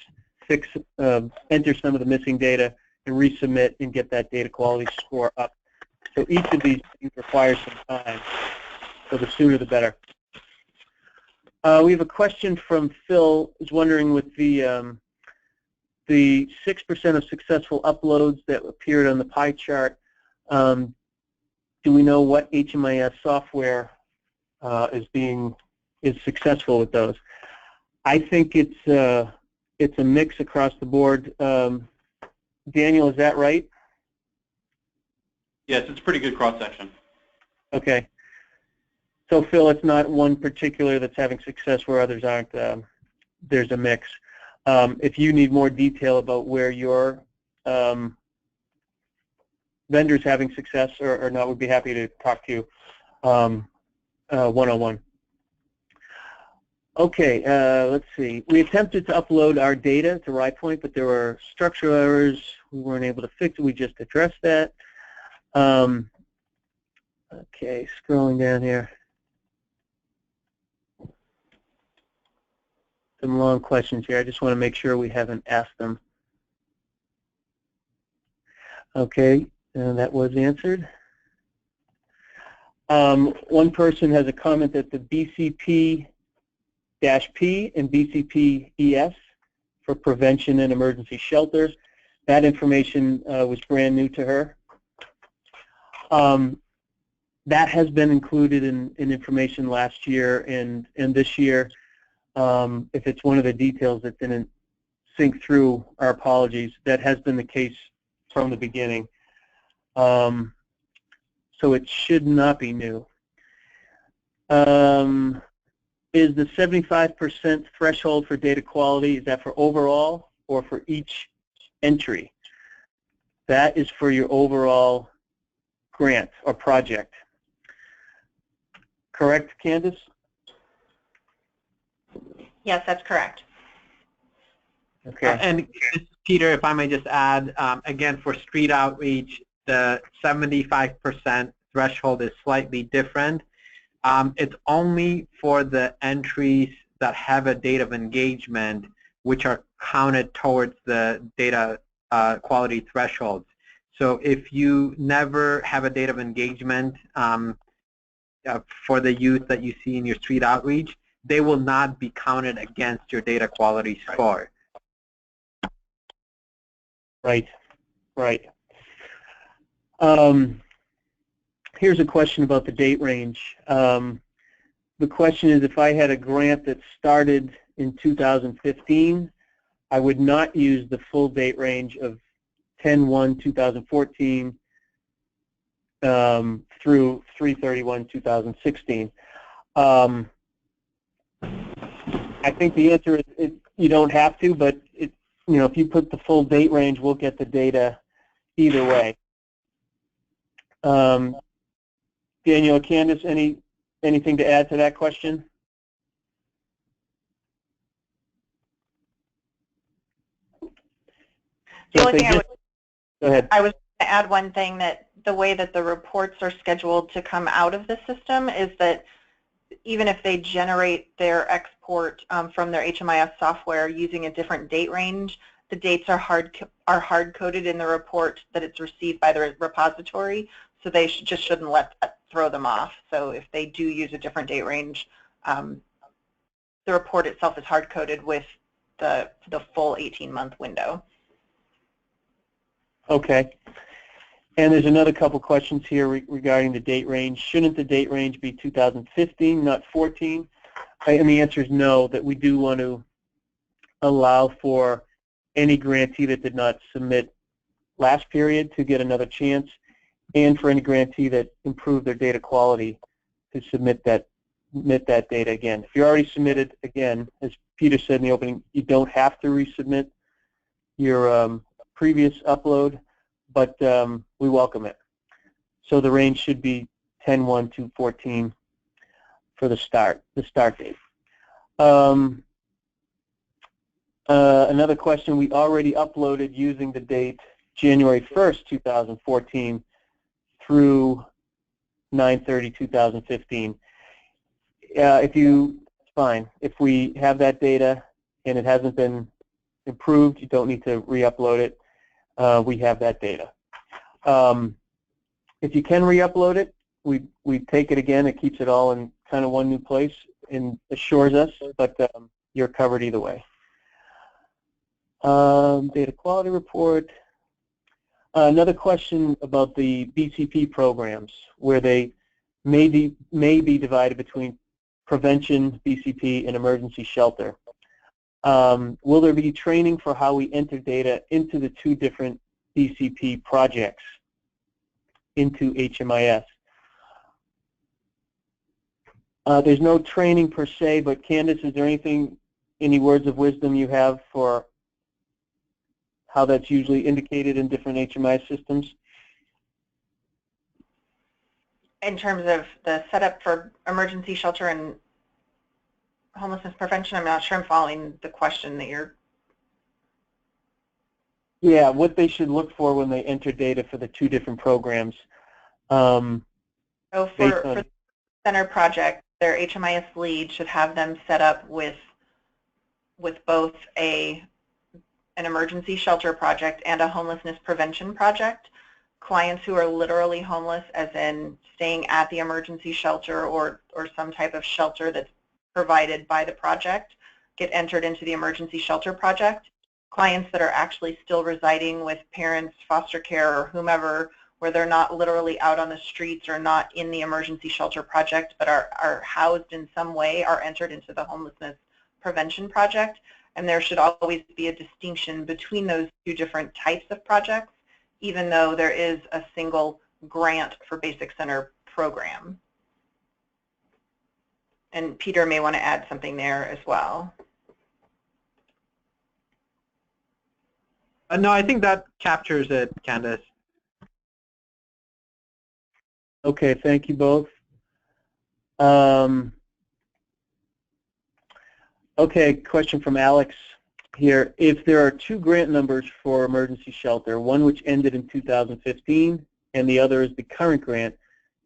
enter some of the missing data, and resubmit and get that data quality score up. So each of these things requires some time, so the sooner the better. We have a question from Phil, who's wondering, with the 6% of successful uploads that appeared on the pie chart, do we know what HMIS software is successful with those? I think it's a mix across the board. Daniel, is that right? Yes, it's a pretty good cross-section. Okay. So, Phil, it's not one particular that's having success where others aren't. There's a mix. If you need more detail about where your vendor's having success or not, we'd be happy to talk to you one-on-one. Okay, let's see. We attempted to upload our data to RHYPoint, but there were structural errors we weren't able to fix. We just addressed that. Okay, scrolling down here. Some long questions here. I just want to make sure we haven't asked them. Okay, that was answered. One person has a comment that the BCP-P and BCP-ES for prevention and emergency shelters, that information was brand new to her. That has been included in information last year and this year. If it's one of the details that didn't sync through, our apologies. That has been the case from the beginning. So it should not be new. Is the 75% threshold for data quality, is that for overall or for each entry? That is for your overall grant or project. Correct, Candice? Yes, that's correct. Okay. And Peter, if I may just add, again, for street outreach, the 75% threshold is slightly different. It's only for the entries that have a date of engagement, which are counted towards the data quality thresholds. So if you never have a date of engagement for the youth that you see in your street outreach, they will not be counted against your data quality score. Right, right. Here's a question about the date range. The question is, if I had a grant that started in 2015, I would not use the full date range of 10/1/2014 through 3/31/2016. I think the answer is you don't have to, but if you put the full date range, we'll get the data either way. Daniel or Candice, anything to add to that question? The only thing go ahead. I was going to add one thing, that the way that the reports are scheduled to come out of the system is that even if they generate their export from their HMIS software using a different date range, The dates are hard-coded in the report that it's received by the repository, so they just shouldn't let that throw them off. So if they do use a different date range, the report itself is hard-coded with the full 18-month window. Okay. And there's another couple questions here regarding the date range. Shouldn't the date range be 2015, not 14? And the answer is no, that we do want to allow for any grantee that did not submit last period to get another chance, and for any grantee that improved their data quality to submit that data again. If you already submitted, again, as Peter said in the opening, you don't have to resubmit your previous upload, but we welcome it. So the range should be 10/1 to 14 for the start date. Another question, we already uploaded using the date January 1st, 2014 through 9/30/2015. It's fine. If we have that data and it hasn't been improved, you don't need to re-upload it. We have that data. If you can re-upload it, we take it again. It keeps it all in kind of one new place and assures us, but you're covered either way. Data quality report. Another question about the BCP programs, where they may be divided between prevention, BCP, and emergency shelter. Will there be training for how we enter data into the two different BCP projects into HMIS? There's no training per se, but Candice, is there any words of wisdom you have for how that's usually indicated in different HMIS systems? In terms of the setup for emergency shelter and homelessness prevention, I'm not sure I'm following the question that you're... Yeah, what they should look for when they enter data for the two different programs. So for the center project, their HMIS lead should have them set up with both an emergency shelter project and a homelessness prevention project. Clients who are literally homeless, as in staying at the emergency shelter or some type of shelter that's provided by the project, get entered into the emergency shelter project. Clients that are actually still residing with parents, foster care, or whomever, where they're not literally out on the streets or not in the emergency shelter project, but are housed in some way, are entered into the homelessness prevention project. And there should always be a distinction between those two different types of projects, even though there is a single grant for Basic Center program. And Peter may want to add something there as well. No, I think that captures it, Candice. Okay, thank you both. Okay, question from Alex here. If there are two grant numbers for emergency shelter, one which ended in 2015 and the other is the current grant,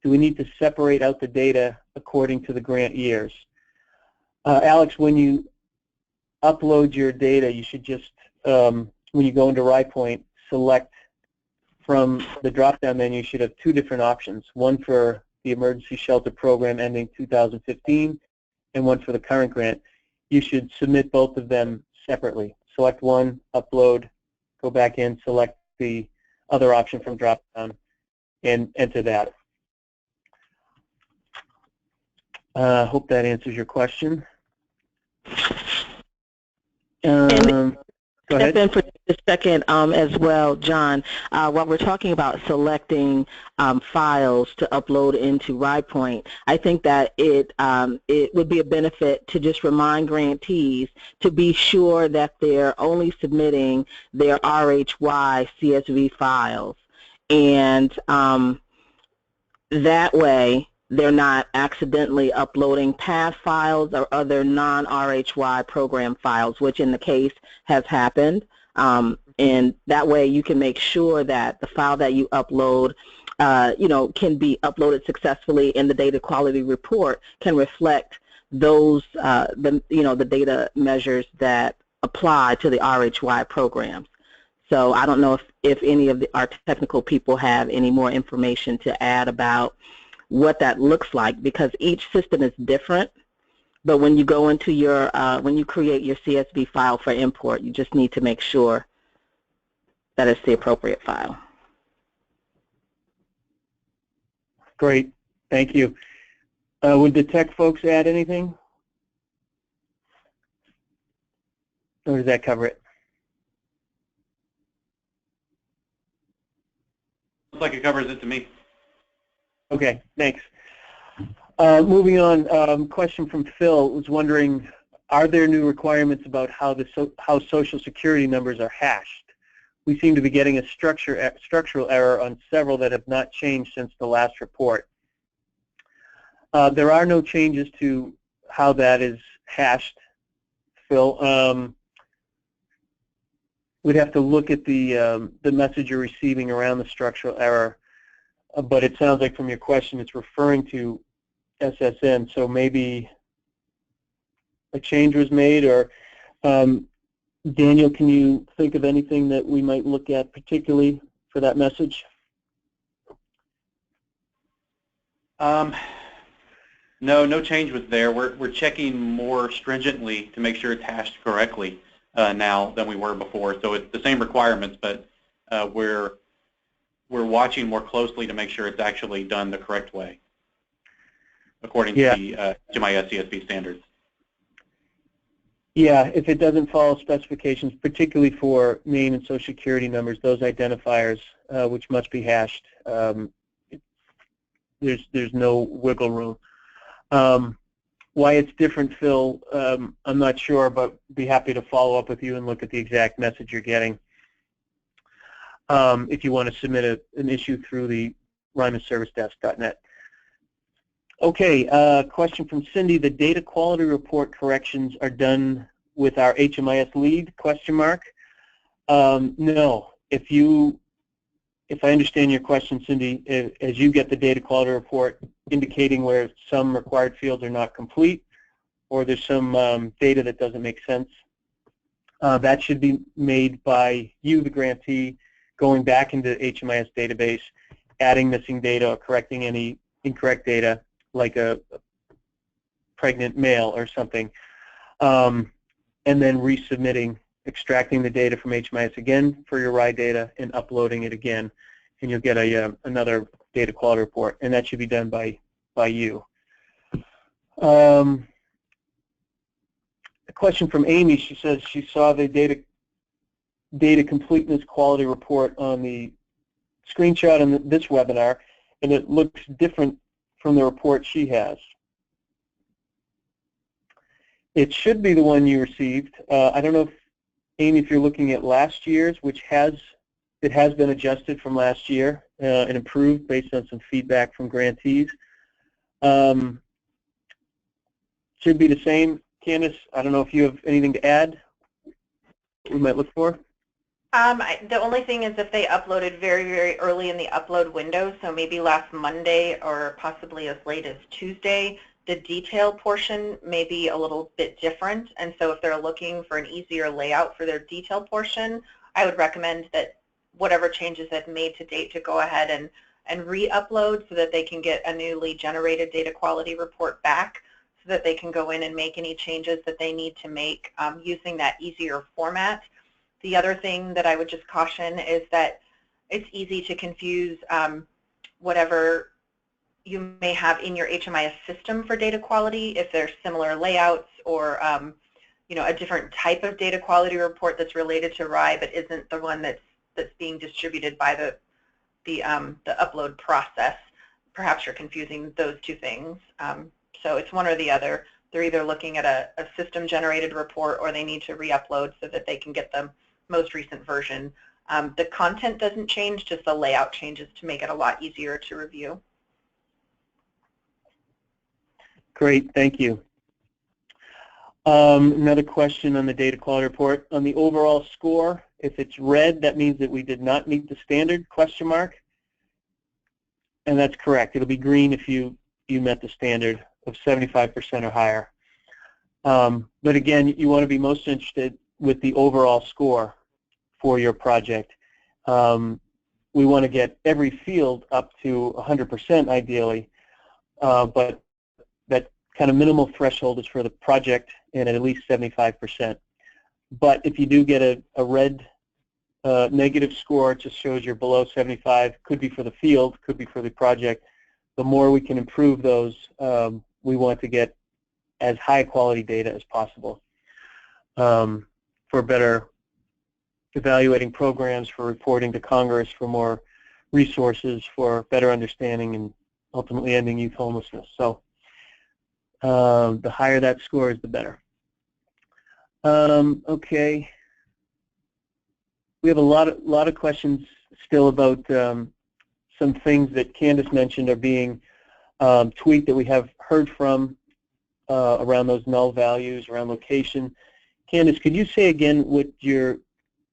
do we need to separate out the data according to the grant years? Alex, when you upload your data, you should just, when you go into RHYPoint, select from the drop-down menu. You should have two different options, one for the emergency shelter program ending 2015 and one for the current grant. You should submit both of them separately. Select one, upload, go back in, select the other option from drop-down, and enter that. Hope that answers your question. Go ahead. Step in for a second as well, John. While we're talking about selecting files to upload into RHYPoint, I think that it would be a benefit to just remind grantees to be sure that they're only submitting their RHY CSV files, and that way they're not accidentally uploading PATH files or other non-RHY program files, which in the case has happened. And that way you can make sure that the file that you upload, can be uploaded successfully, and the data quality report can reflect those, the data measures that apply to the RHY programs. So I don't know if any of our technical people have any more information to add about what that looks like, because each system is different. But when you go into your, when you create your CSV file for import, you just need to make sure that it's the appropriate file. Great, thank you. Would the tech folks add anything? Or does that cover it? Looks like it covers it to me. Okay, thanks. Moving on, question from Phil was wondering, are there new requirements about how Social Security numbers are hashed? We seem to be getting a structural error on several that have not changed since the last report. There are no changes to how that is hashed, Phil. We'd have to look at the message you're receiving around the structural error, but it sounds like from your question it's referring to SSN, so maybe a change was made, or Daniel, can you think of anything that we might look at particularly for that message? No change was there. We're checking more stringently to make sure it's hashed correctly now than we were before. So it's the same requirements, but we're watching more closely to make sure it's actually done the correct way, according to the HMIS CSV standards. Yeah, if it doesn't follow specifications, particularly for name and Social Security numbers, those identifiers which must be hashed, there's no wiggle room. Why it's different, Phil, I'm not sure, but be happy to follow up with you and look at the exact message you're getting. If you want to submit an issue through the RHYMISservicedesk.net. Okay, question from Cindy. The data quality report corrections are done with our HMIS lead, question mark? No. If I understand your question, Cindy, as you get the data quality report indicating where some required fields are not complete or there's some data that doesn't make sense, that should be made by you, the grantee, going back into the HMIS database, adding missing data or correcting any incorrect data, like a pregnant male or something, and then resubmitting, extracting the data from HMIS again for your RHY data and uploading it again, and you'll get another data quality report, and that should be done by you. A question from Amy. She says she saw the data completeness quality report on the screenshot in this webinar, and it looks different from the report she has. It should be the one you received. I don't know if, Amy, if you're looking at last year's, which has been adjusted from last year and improved based on some feedback from grantees. Should be the same. Candice, I don't know if you have anything to add we might look for? The only thing is if they uploaded very, very early in the upload window, so maybe last Monday or possibly as late as Tuesday, the detail portion may be a little bit different. And so if they're looking for an easier layout for their detail portion, I would recommend that whatever changes they've made to date to go ahead and re-upload so that they can get a newly generated data quality report back so that they can go in and make any changes that they need to make using that easier format. The other thing that I would just caution is that it's easy to confuse whatever you may have in your HMIS system for data quality if there's similar layouts or you know, a different type of data quality report that's related to RHY but isn't the one that's being distributed by the upload process. Perhaps you're confusing those two things. So it's one or the other. They're either looking at a system-generated report or they need to re-upload so that they can get the most recent version. The content doesn't change, just the layout changes to make it a lot easier to review. Great, thank you. Another question on the data quality report. On the overall score, if it's red, that means that we did not meet the standard, question mark. And that's correct. It'll be green if you met the standard of 75% or higher. But again, you want to be most interested with the overall score for your project. We want to get every field up to 100% ideally, but that kind of minimal threshold is for the project and at least 75%. But if you do get a red negative score, it just shows you're below 75, could be for the field, could be for the project. The more we can improve those, we want to get as high quality data as possible for better evaluating programs, for reporting to Congress, for more resources, for better understanding and ultimately ending youth homelessness. So the higher that score is, the better. Okay. We have a lot of questions still about some things that Candice mentioned are being tweaked that we have heard from around those null values, around location. Candice, could you say again what your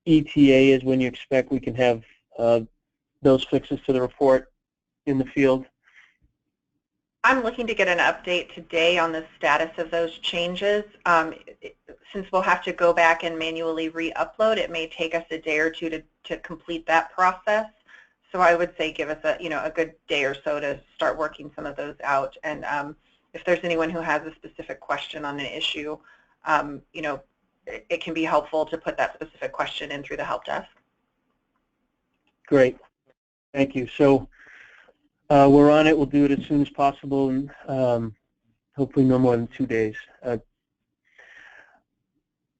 ETA is, when you expect we can have those fixes to the report in the field? I'm looking to get an update today on the status of those changes. Since we'll have to go back and manually re-upload, it may take us a day or two to complete that process. So I would say give us a good day or so to start working some of those out. And if there's anyone who has a specific question on an issue, it can be helpful to put that specific question in through the help desk. Great, thank you. So we're on it. We'll do it as soon as possible, and hopefully no more than 2 days.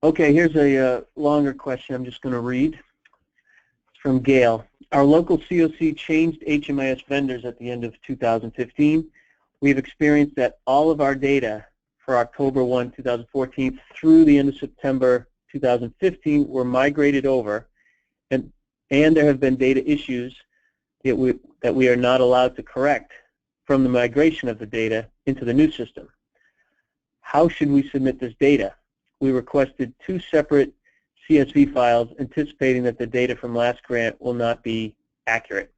Okay, here's a longer question I'm just going to read. It's from Gail. Our local COC changed HMIS vendors at the end of 2015. We've experienced that all of our data for October 1, 2014 through the end of September 2015 were migrated over, and there have been data issues that we are not allowed to correct from the migration of the data into the new system. How should we submit this data? We requested 2 separate CSV files, anticipating that the data from last grant will not be accurate.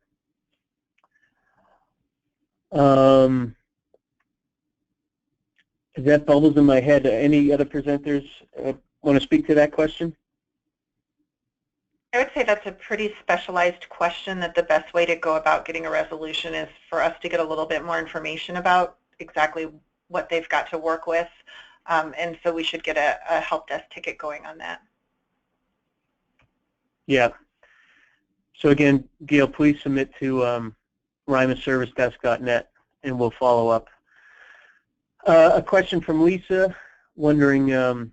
That bubbles in my head. Any other presenters want to speak to that question? I would say that's a pretty specialized question, that the best way to go about getting a resolution is for us to get a little bit more information about exactly what they've got to work with. And so we should get a help desk ticket going on that. Yeah. So again, Gail, please submit to RHYMISservicedesk.net and we'll follow up. A question from Lisa, wondering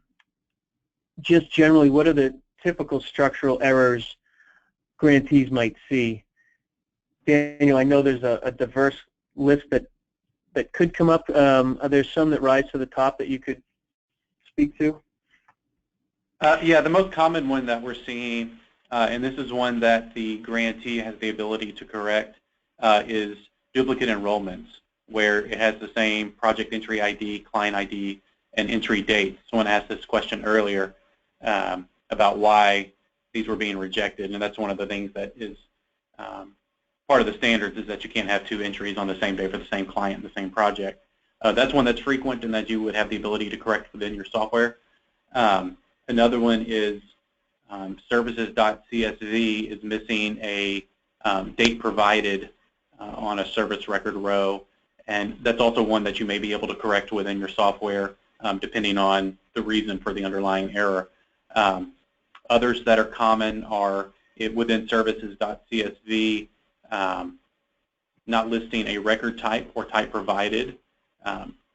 just generally, what are the typical structural errors grantees might see? Daniel, I know there's a diverse list that could come up. Are there some that rise to the top that you could speak to? Yeah, the most common one that we're seeing, and this is one that the grantee has the ability to correct, is duplicate enrollments, where it has the same project entry ID, client ID, and entry date. Someone asked this question earlier about why these were being rejected, and that's one of the things that is part of the standards, is that you can't have 2 entries on the same day for the same client and the same project. That's one that's frequent and that you would have the ability to correct within your software. Another one is services.csv is missing a date provided on a service record row, and that's also one that you may be able to correct within your software depending on the reason for the underlying error. Others that are common are within services.csv not listing a record type or type provided.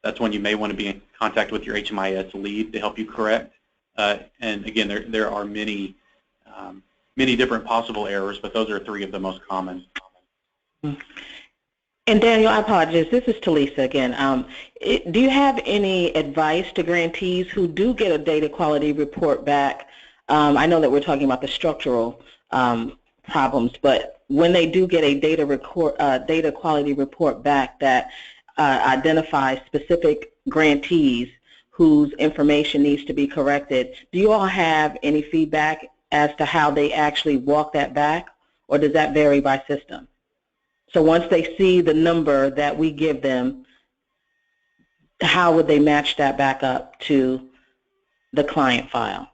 That's when you may want to be in contact with your HMIS lead to help you correct. And again, there are many different possible errors, but those are 3 of the most common. And Daniel, I apologize. This is Telisa again. Do you have any advice to grantees who do get a data quality report back? I know that we're talking about the structural problems, but when they do get a data quality report back that identifies specific grantees whose information needs to be corrected, do you all have any feedback as to how they actually walk that back, or does that vary by system? So once they see the number that we give them, how would they match that back up to the client file?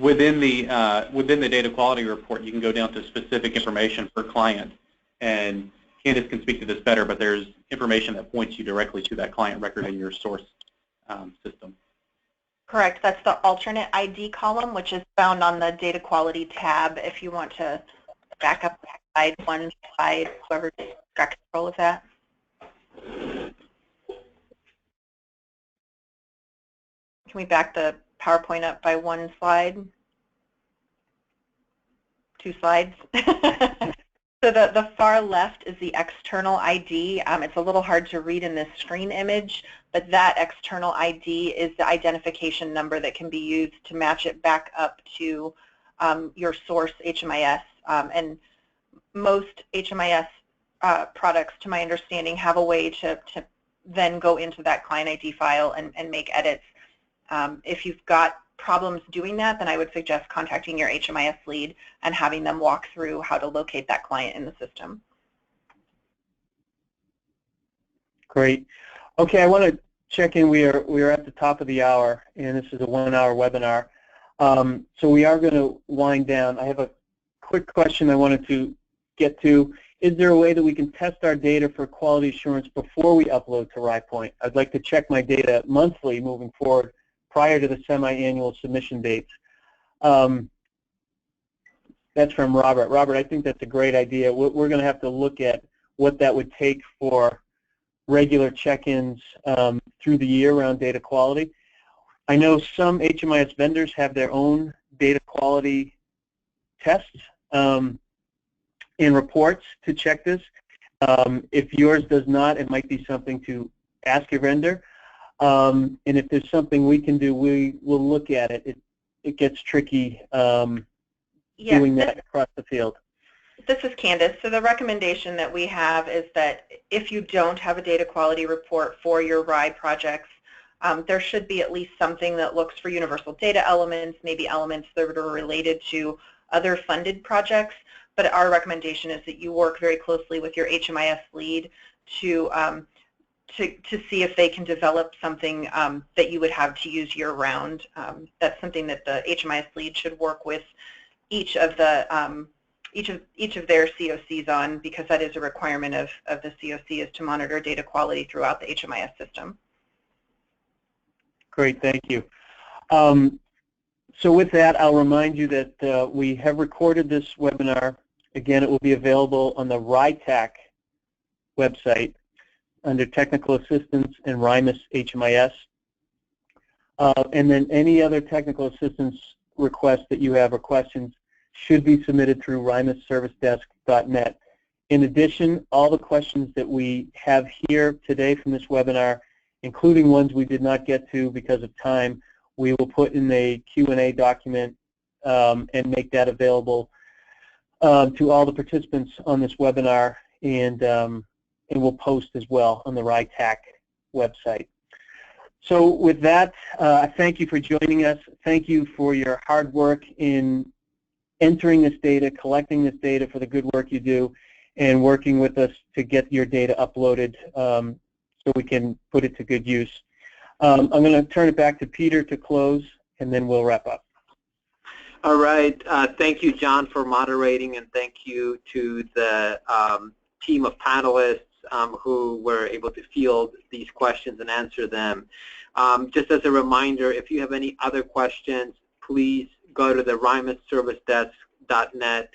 within the data quality report, you can go down to specific information per client, and Candice can speak to this better, but there's information that points you directly to that client record in your source system. Correct. That's the alternate ID column, which is found on the data quality tab. If you want to back up one slide, whoever got control of that. Can we back the PowerPoint up by one slide? 2 slides? So the far left is the external ID. It's a little hard to read in this screen image, but that external ID is the identification number that can be used to match it back up to your source HMIS. And most HMIS products, to my understanding, have a way to then go into that client ID file and make edits. If you've got problems doing that, then I would suggest contacting your HMIS lead and having them walk through how to locate that client in the system. Great. Okay, I want to check in. We are at the top of the hour, and this is a 1-hour webinar. So we are going to wind down. I have a quick question I wanted to get to. Is there a way that we can test our data for quality assurance before we upload to RHYPoint? I'd like to check my data monthly moving forward prior to the semi-annual submission dates. That's from Robert. Robert, I think that's a great idea. We're going to have to look at what that would take for regular check-ins through the year around data quality. I know some HMIS vendors have their own data quality tests and reports to check this. If yours does not, it might be something to ask your vendor. And if there's something we can do, we will look at it. It gets tricky doing that across the field. This is Candice. So the recommendation that we have is that if you don't have a data quality report for your RHY projects, there should be at least something that looks for universal data elements, maybe elements that are related to other funded projects. But our recommendation is that you work very closely with your HMIS lead to see if they can develop something that you would have to use year-round. That's something that the HMIS lead should work with each of their COCs on, because that is a requirement of the COC, is to monitor data quality throughout the HMIS system. Great, thank you. So with that, I'll remind you that we have recorded this webinar. Again, it will be available on the RHYTAC website under Technical Assistance and RHYMIS HMIS. And then any other technical assistance requests that you have or questions should be submitted through RHYMISservicedesk.net. In addition, all the questions that we have here today from this webinar, including ones we did not get to because of time, we will put in a Q&A document and make that available to all the participants on this webinar, and we'll post as well on the RHYTAC website. So with that, I thank you for joining us. Thank you for your hard work in entering this data, collecting this data for the good work you do, and working with us to get your data uploaded so we can put it to good use. I'm going to turn it back to Peter to close, and then we'll wrap up. All right. Thank you, John, for moderating, and thank you to the team of panelists who were able to field these questions and answer them. Just as a reminder, if you have any other questions, please go to the RHYMISservicedesk.net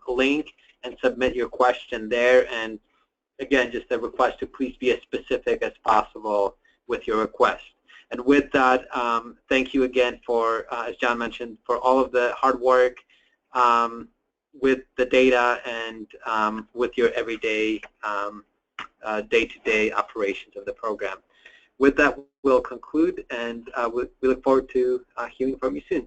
link and submit your question there. And again, just a request to please be as specific as possible with your request. And with that, thank you again for, as John mentioned, for all of the hard work with the data and with your everyday day-to-day operations of the program. With that, we'll conclude, and we look forward to hearing from you soon.